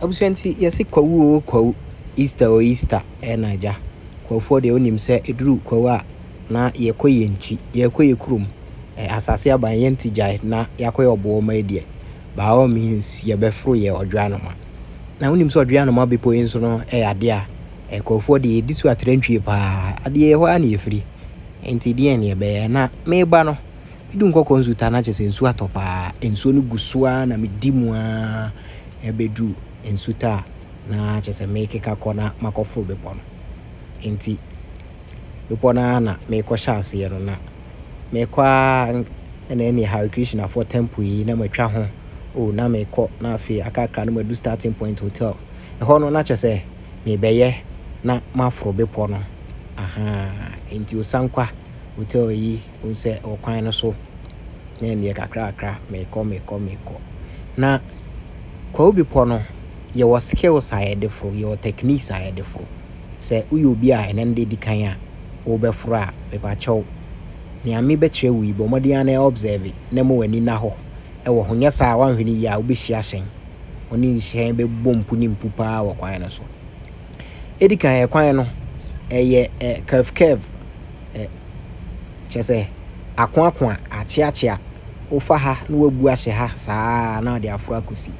Abusenti yesi kwawu Easter enaja. Kwawu for de onim se eduru kwawu na yekoye nchi yekoye kurum asase aban yentijai na yakoye obo ma die by all means ye befro ye odwanoma na onim so odwanoma bepo enso no ade a kwawu for de disu atrentwie pa ade ho ana yefiri enti die ne be na meba no bidu nkoko nzuta na chese nsu atopa enso no gusua na medimu a ebedu ensuta na chese make ka kona makofo bepo no enti bepona na meko chance ye no na mekwa ene Hare Krishna for temple yi na matwa ho o na meko na afi akaka no madu starting point hotel ho no na chese me beye na mafro bepo no enti osankwa hotel yi unse okwan no so na ne kakra meko na kwa bepo no ye was skills ayedefo your techniques ayedefo se uyo bi a enende dikan a obefro a bepacho ni ami betre wi bo modi an observe na mo wani na ho e wo honya sa wanhwini ya obehia hyen oni nhyen be bompu ni mpupa wa kwan no so edikan e kwan no ye curve chese akwa achiachia ofa ha na wabu ahye ha saa na de afro akosi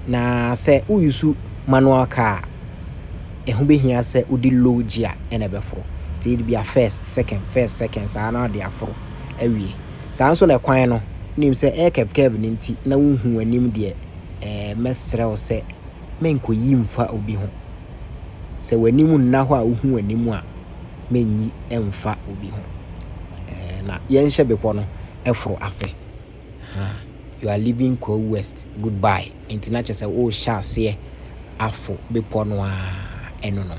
na se uyusu manual car ehun behia se udi logia ene befro ti be a first second saa na de afro awie saa nso na kwan no nim se kev ni nti na wuhu anim de mesrew se menkoyi mfa obi ho se wanim nna ho a wuhu anim a menyi emfa obi ho na yenhye bepo no efro ase you are leaving Kwahu West goodbye international say o sha se afo bepo no a eno no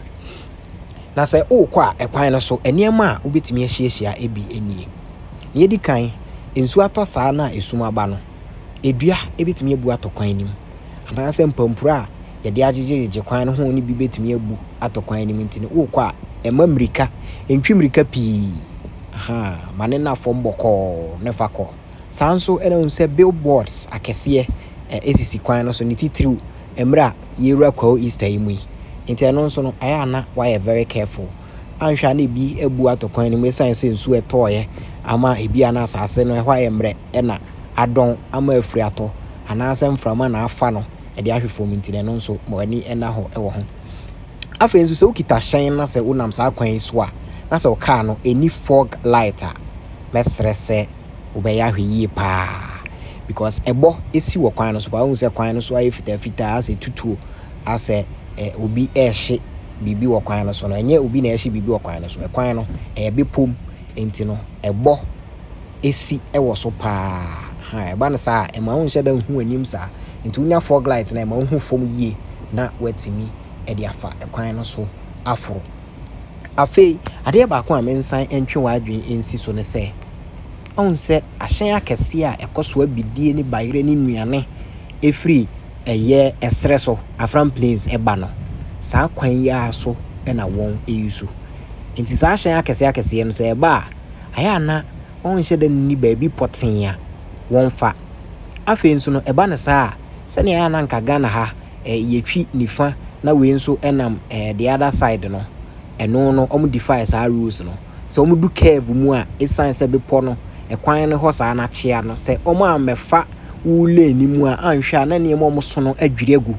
na say o kwa ekwan no so eniema a obetimi ahyiahia ebi enie na yedi kan ensu atosa na esuma ba no edua ebetimi abu atokwan nim ana say mpampura a yede ajejeje kwan no ho ni bi betimi abu atokwan nim ntine o kwa emamrika entwimrika pi mane na fomboko ne fako sanso ene unse billboards akese esisi kwan no so ni titiriu emra yewura Kwahu Easter imu enti eno nso no aya na why very careful anhwa na bi ebu atokwan ni me science nsu etoye ama ebi ana asase no ehwa emre ena adon ama afri ato ana asem frama na afa no e de ahwefo enti eno nso mo ani ena ho ewo ho afa nsu se ukita shen na se unam sa kwan so a na se car no any fog lighter mesrese obeya hwe pa because ebo esi wo kwan no so ba hu se kwan no so ayi fita ase tutuo ase obi ehye bibi wo kwan no so no enye obi na ehye bibi wo kwan no so kwan no be pom enti no ebo esi ewo so pa eba na sa ema hu hye da hu anim sa enti unya fog light na ema hu fom yie na watimi de afa kwan no so afro afei ade ba ko a mensan entwe wadwen ensi so ne se on se ahyen akese a ekoso abidie ni bayire ni nuane efri eye esre so afran plains eba no saa kwan ya so na won eyusu enti saa ahyen akese no se eba aya na on hye da ni ba bi poten a won fa afei nso no eba na saa se ne ya na nka Ghana ha yetwi nifa na we nso enam the other side no eno no omu defy saa rules no se omu du curve mu a esan se bepo no ekwan ne ho saa na chia no se omu amefa wule ni mu a anhwa na ne omu so no adwire agu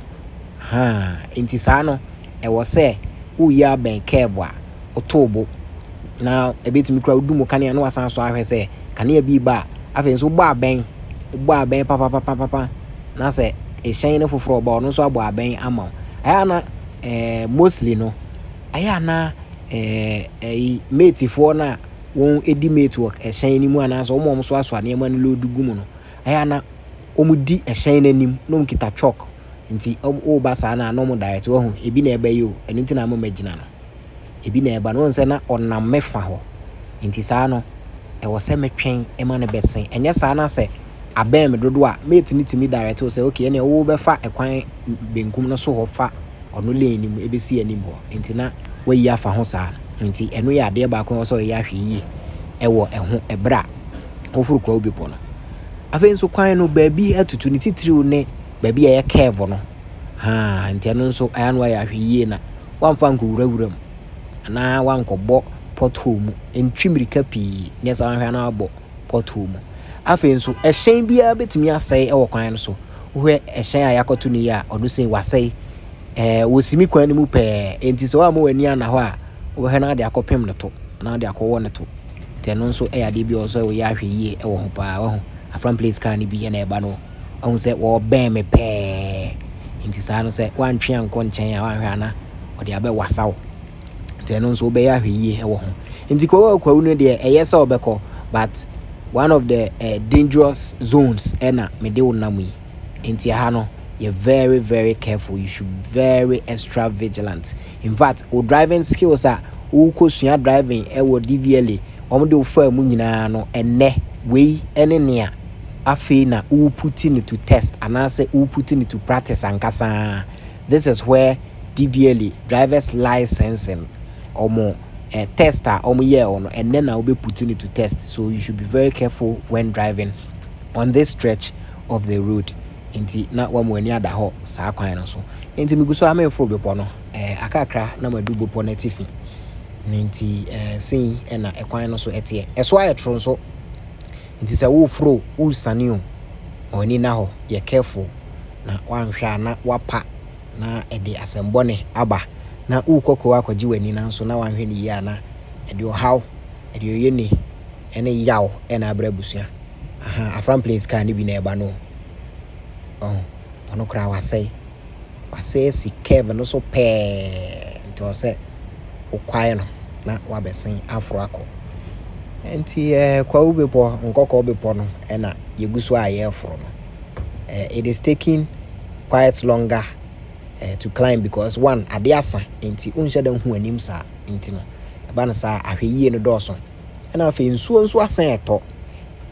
enti saa no wo se uyi aben curve a otobo na ebetimi kra udu mu kane na wasan so ahwe se kane bi ba afen so bo aben papa na se ehyen ne foforo ba no so abo aben ama aya na mostly no aya na mate for na won edi mate work ehyen ni mu ana so omo so aso ane ma no lodu gumu no aya na omudi ehyen nanim no mkita chalk nti o ba sa na no mo direct wo hu ebi na ebe yo eni nti na mo magina no ebi na eba no nse na onam mefa ho nti sa no e wo se metwen e ma no besen enye sa na se abem dodo a mate ni timi direct wo se okay ene wo be fa ekwan benkum no so ho fa ono le ni mu ebesi anim ho nti na wayi afa ho saa nti eno ya ade ba ko so ya hwe yi ewo eho ebra ofuru kwa obi po no afen so kwan no baabi atutu ni titiriu ne baabi ya curve no nti ɛno nso ɛyɛ no ayɛ ahwɛ yie na wamfa nkɔwurawura mu anaa wankɔbɔ pothole mu ntwi mmirika pii nyɛ sɛ wanhwɛ na wabɔ pothole mu. Afei nso ɛhyɛn biara bɛtumi asɛe ɛwɔ kwan no so. Wohwɛ ɛhyɛn a yɛakɔto no yi a ɔno sɛ wasɛe wɔsimi kwan no mu pɛɛ enti sɛ woama w'ani ana hɔ a wobɛhwɛ na wode akɔpem no to na wode akɔwɔ no to. Nti ɛno nso ɛyɛ adeɛ bi wɔ sɛ woyɛ ahwɛ yie ɛwɔ ho paa. Wahu Afram place car no bi ɛna ɛba no wahu sɛ wɔbɛn me pɛɛ nti saa no sɛ woantwe ankɔ nkyɛn a wanhwɛ ana ɔde abɛwasa wo. Nti ɛno nso wobɛyɛ ahwɛ yie ɛwɔ ho. Nti kwawu no deɛ ɛyɛ sɛ wobɛkɔ but one of the dangerous zones ɛna mede wo nam yi. Nti ha no you're very very careful. You should be very extra vigilant. In fact wo driving skills a wokɔsua driving ɛwɔ DVLA wɔn de wo fa mu nyinaa no ɛnɛ wei ɛne nea afei na wo put it to test anaasɛ wo put it to practice ankasa. This is where DVLA driver's licensing ɔmo test a ɔmo yɛ ɔno ɛnɛ na wo be put it to test. So you should be very careful when driving on this stretch of the road. Nti na wamu ani ada hɔ saa kwan no so. Nti migu so amefo bepɔ no akakra na madu bepɔ no atifi. Nti sin ɛna ɛkwan no so ɛteɛ. Ɛso ayɛ toro nso. Nti sɛ wo fro wo sane o oni na hɔ yɛ careful na wanhwɛ na wapa na ɛde asɛmbɔne aba na wo kɔkɔ akɔgye w'ani na nso na wanhwɛ ne yie ana ɛde ɔhaw ɛde oyene ɛne yaw ɛna abra busua. Afram place car ni bi na ɛba no. Ɔno kora wasɛe si curve no so pɛɛ nti ɔsɛ wokwae no na wabɛsen aforo akɔ. Nti kwawu bepɔ nkɔkɔ bepɔ no ɛna yɛgu so a yɛforo no. It is taking quite longer to climb because one ade asa nti unhyɛ da hu anim saa nti no ɛba no saa ahwɛ yie no dɔɔso. Ɛna afei nsuo nso asan ɛtɔ.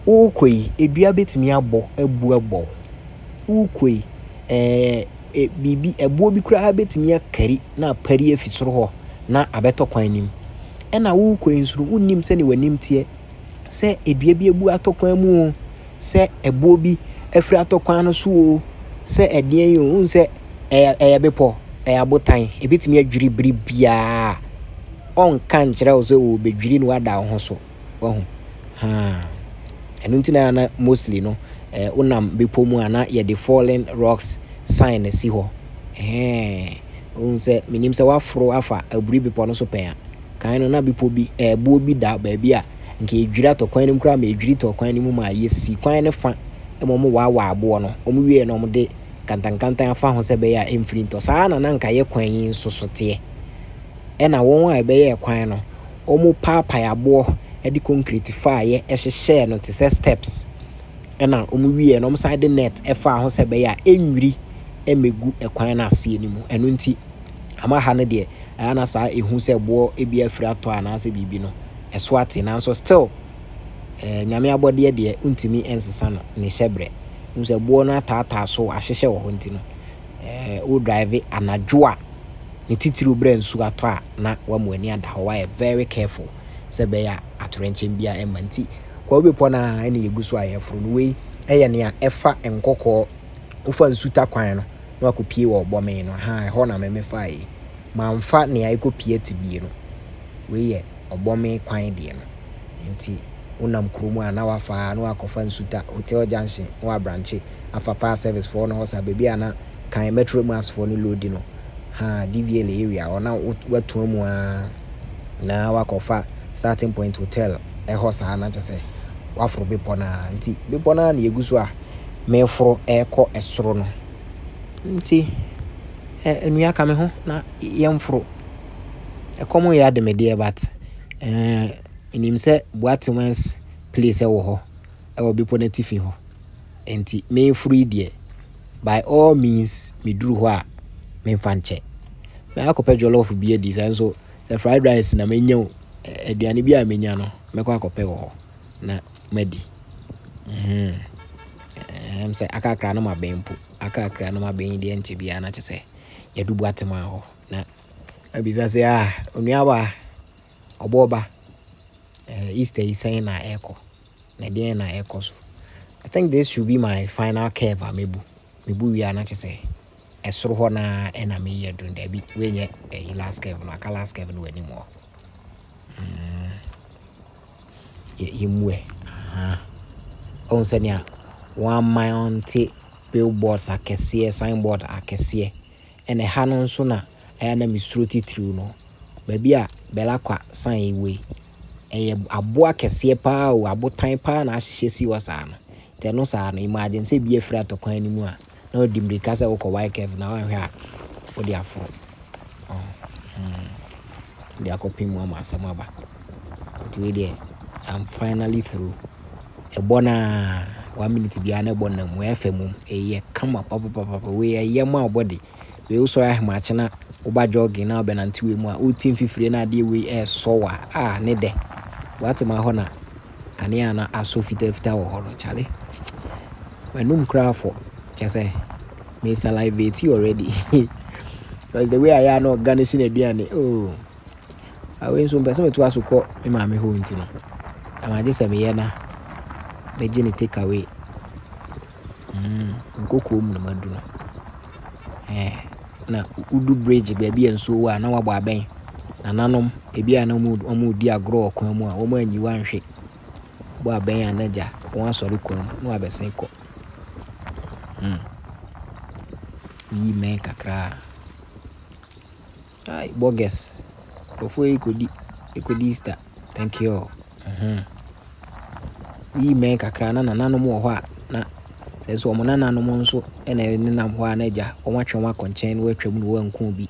Wokɔ yi edua betumi abɔ abu ukoi bibi ebo bi kura betimi akari na apari afi soro ho na abeto kwan nim ena ukoi nsuru unnim se ne wanim tie se edua bi ebu atokwan mu se ebo bi afiri atokwan no so se edien yi un se bepo abotan ebetimi adwiri biri bia on kan kire o se o bedwiri no wada ho so wahu enu ntina na mostly no unam bepo mu ana ye the fallen rocks sign si ho unse minim se wafro afa aburi bepo no so pen kan no na bepo bi buo bi da ba bi a nke edwira to kwan nim kra ma edwiri to kwan nim ma yesi kwan ne fa emomo wa abo no omo wie no omo de kantankantan afa ho se be ya emfiri to saa na nka ye kwan yin sosote na won a be ye kwan no omo papa abo e di concrete fa ye ehye no te se steps ena omu wie no side net efa ho se be ya enwiri emegu ekwan na ase ni mu eno nti ama ha ne de ana sa ehu se bo ebi afiri ato ana se bibi no eso ate na so still nyame abode de untimi ensesa no ne hyebre hu se bo no atata so ahyehye wo ho nti no o drive anadwo a ne titiri obra nsu ato a na wamu ani ada ho why very careful se be ya atorenchen bia emanti kwa obepo na ene yeguso ayefro no we eye ne a efa enkokọ ufa nsuta kwan no na akopie wo obome no ho na memefa yi mamfa ne ayekopie tibie no we ye obome kwan de no nti unam kromu ana wafa na akofa nsuta hotel junction wa branch afa fire service for no hosa baby ana kan metro mass for no load no DVL area ona watu mu na wakofa starting point hotel hosa na just wafro bepo na nti bepo na na yeguso a mefro eko esoro no nti enua ka me ho na yemfro ekomo ya de me but enim se Boatemans place ewo ho ewo bepo na tifi ho nti me free there by all means me duru ho a me fanche me akopa jollof bi edi so the fried rice na menya aduane bi a menya no mekọ akopa ho na medi say akakra na mabempo akakra na maben de enche bia na chese yedu Boatema ho na abisa say onuaba oboba Easter is saying na echo na de na echo so I think this should be my final curve mebu wi na chese ɛsoro hɔ na ɛna meyɛ dun dabi wenye last curve no aka last curve no wani mo yemwe on sɛnea one mount billboards akɛseɛ signboard akɛseɛ ɛna ha no nso na ɛyɛ na misuro titiriw no baabi a belakwa sign we ɛyɛ aboa kɛseɛ paa o abotan paa na ahyehyɛ si wɔ saa no tɛ no saa no imagine sɛ bi afiri atɔkwan anim a na ɔdi mmirika sɛ wokɔ white curve na woahwɛ a wode aforo de akɔpem mu ama asɛm aba nti wei deɛ I'm finally through ɛbɔ na 1 minute biara na ɛbɔ na mu ɛfɛ mu ɛyɛ kama papapapa wei ɛyɛ ma ɔbɔde wei wosɔre ahemaakye na woba jogging na wobɛnante wei mu a wotim fifire na adeɛ wei ɛsɔ wa ne dɛ watema hɔ na kanea na aso fitafita wɔ hɔ no kyale manum koraa fɔ kyɛ sɛ me salivate already because the way I am not garnishing aduane awe nso mpɛ sɛ meto aso kɔ me maame hɔ nti no amagye sɛ meyɛ na megye ne take away nkɔkɔɔ mu na madu no na udu bridge baabi a nsuo wɔ a na wabɔ abɛn nananom ebi a na ɔmo di agorɔ ɔkwan mu a ɔmo anyi wanhwe bɔ abɛn a n'agya wɔn asɔre kwan mu na wabɛsen kɔ yi mɛn kakra ai bogus ofo ekodi Easter thank you yi mɛn kakra na nananom wɔ hɔ a na sɛ so ɔmo nananom nso ɛna nenam hɔ a n'agya ɔmo atwe wɔn akɔnkyɛn na wɔatwa mu na wɔnko bi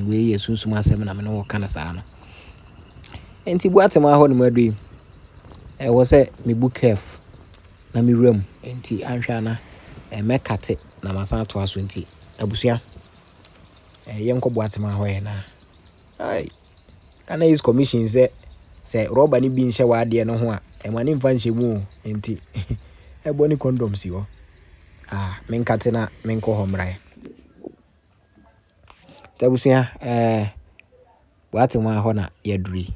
wei yɛ sunsum asɛm na me no wɔka na saa no enti bu atema hɔ no madu yi ɛwɔ sɛ me book curve na me wram enti anhwɛ ana mɛkate na masan to aso nti abusua yɛnkɔ bu atema hɔ yɛ na ai kana use commission sɛ rubber ni bi nhyɛ w'adeɛ no ho a ɛma ne mfa nhyɛ mu enti ɛbɔ ne condom si hɔ menkate na menkɔ hɔ mmra abusua buatema hɔ na yɛduri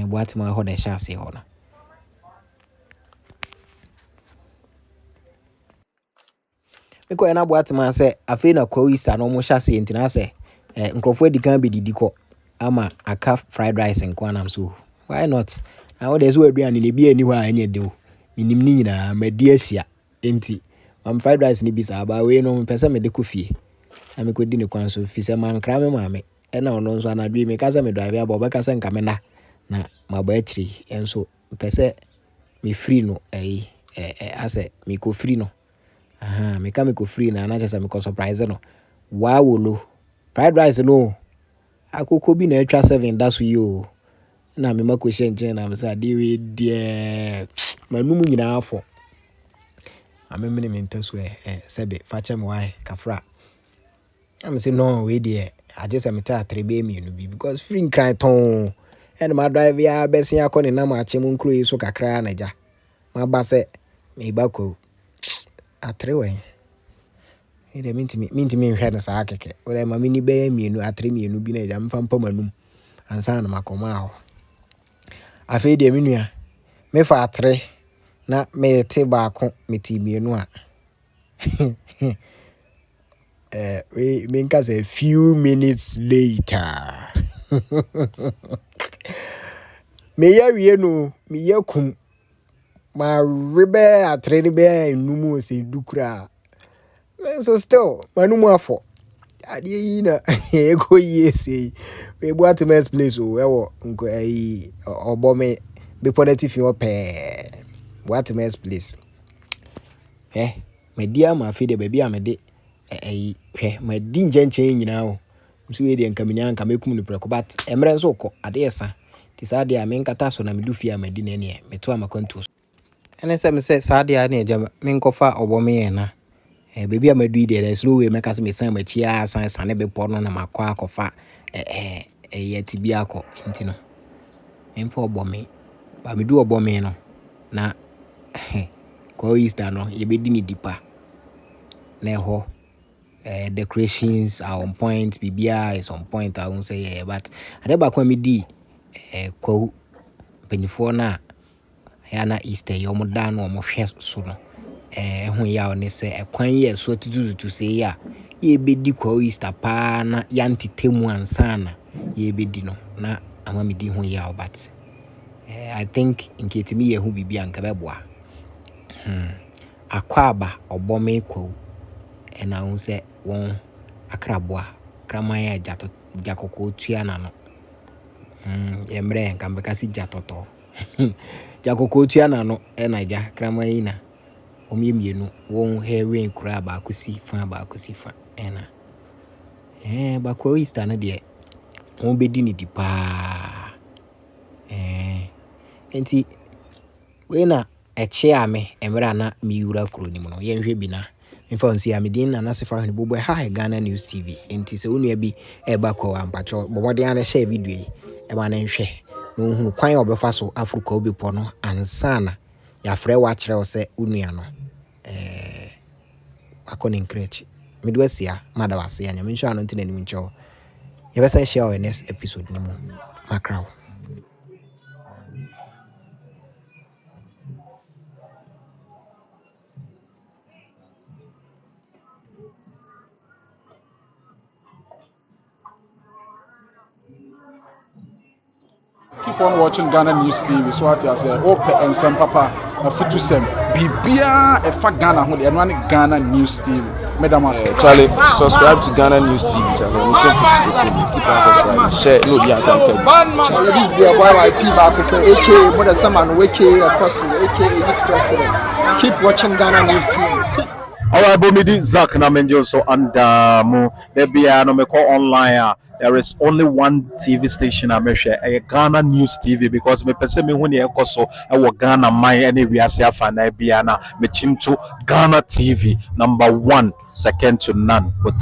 buatema hɔ na ɛhyɛ ase hɔ no mekɔ na buatema sɛ afei na Kwahu Easter no mo hyɛ ase ntina sɛ nkrɔfoɔ adi kan bɛdidi kɔ ama aka fried rice nko anam so why not na wo de so aduane ne bi ani hɔ a ɛnyɛ de o minim ni nyinaa madi ahyia enti fried rice ne bi saa ba we no mpɛ sɛ mede kɔ fie na mekɔdi ne kwan so fi sɛ mankra me maame ɛna ɔno nso anadwe me ka sɛ me drive aba ɔbɛka sɛ nka me na maba akyiri ɛnso mpɛ sɛ me free no asɛ me kɔ free no meka me kɔ free na kyɛ sɛ me kɔ surprise no wolo fried rice no akoko bi na atwa 7 da so yi o na me mako hyɛ nkyɛn na me sɛ ade we deɛ manum nyinaa afɔ amemene me ntaso sɛbe fa kyɛ me wae kafra I'm saying no we dear I just am atre be me no be because free cry ton and my drive ya besia akɔ na ma akyem nkro so kakra na ja ma ba sɛ me ba ko atre we e de mintimi nhwɛ na saa keke o de ma mini be mienu atre mienu bi na ja mfa mpa manum ansa na makoma ho afei de me nua me fa atre na me te ba ko me ti mienu a we mean a few minutes later me ya wie no me ya kum ma rebe atreni be numu se dukura so still manumu afọ ade yi na ego yi se we bo at mess place o we wo nko ayi obo me be positive yo pe what mess place me dia ma fi de baby a me de hwɛ ma di nkyɛnkyɛn nyinaa o nso we de nka menya nka mekum no preko but emre nso kɔ ade yesa ti saa de a menkata so na medu fie a madi na ne meto amakwantu ene sɛ me sɛ saa de a na agya menkɔfa ɔbɔ me yɛ na baby a madu de there slow way meka sɛ me san machi a san ne bepɔ no na makɔ akɔfa yɛ ti bi akɔ nti no memfa ɔbɔ me ba medu ɔbɔ me no na Kwahu Easter no yɛbɛdi ne dipa na ɛhɔ decorations are on point, bibia is on point. I won't say yeah, but I never come me Kwahu penifo na ya na Easter yo mo dan no mo hwe so no ho ya ne se ekwan ye so tututu se ya ye bedi Kwahu Easter pa na yantitemu ansana ye bedi no na ama me di ho ya but I think nketimi ye ho bibia nka beboa akwaba obome Kwahu na hu se won akraboa kraman ya jakoko tua na no yemre nka mbeka si jatoto jakoko tua na no na ja kraman yi na omiemienu won hewe kura ba akusi fa na ba Kwahu Easter na de won bedi ni di pa enti we na eche ame emra na mi wura kuro ni mo no yenhwe bi na mfa onsi amedin na nasefa hene bobo ha Ghana News TV enti se onua bi eba Kwahu ampacho bobode an share video yi e ma na nhwe no hunu kwan obefa so Africa obepo no ansana ya frɛ wa kyerɛ wo se onua no akɔne nkrechi medu asia madawase ya nyame nhyɛ ano ntina nim nkyɛw yɛbɛsa share our next episode ni mu makraw. Keep on watching Ghana News TV. So what you say? Open and some papa a futu sem. Bibia a fa Ghana hold and one Ghana News TV. Madam Charlie, subscribe to Ghana News TV. Charlie, keep on subscribing. Share. No, be answer. Charlie, this be a YYP back, aka Mother Saman, aka Apostle, aka Youth President. Keep watching Ghana News TV. Alright, Bomidi Zach Namenjo so and there be no me call online. There is only one TV station I measure a Ghana News TV because me person me when you so I Ghana my any we are fan biana me chim to Ghana TV #1 second to none but